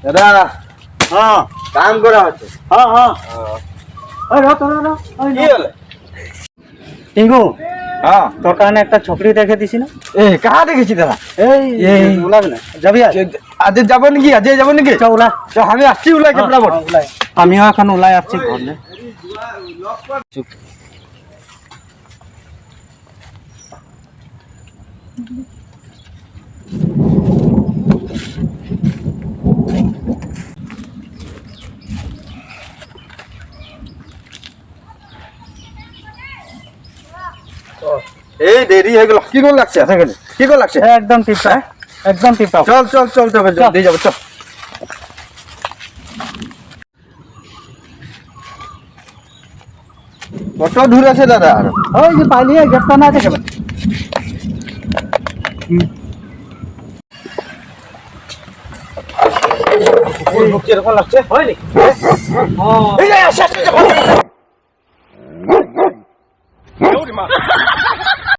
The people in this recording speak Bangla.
দাদা হ্যাঁ কাম করা হচ্ছে। হ্যাঁ হ্যাঁ ওই রো কি হলো? টিঙ্কু হ্যাঁ তোর কারণে একটা ছকরি দেখে দিছি না এ কাহা দেখেছি দাদা? এই উলাবি না যাবি আর আজ যাবো নাকি? আজ যাবো নাকি? চ উলা চ, আমি আসছি উলাই কেপড়া বল। উলাই আমিও এখন উলাই আসছি ঘরে এই দেরি হয়ে গেল, কি করে লাগছে? কি করে লাগছে? একদম টিপটপ একদম টিপটপ চল চল চল তবে জলদি যাবো চল। কত দূর আছে দাদা? আর ওই যে পাইলি গেটটা না দেখে কিরকম লাগছে? হয়নি এই যে, আসে, আসে, আসে।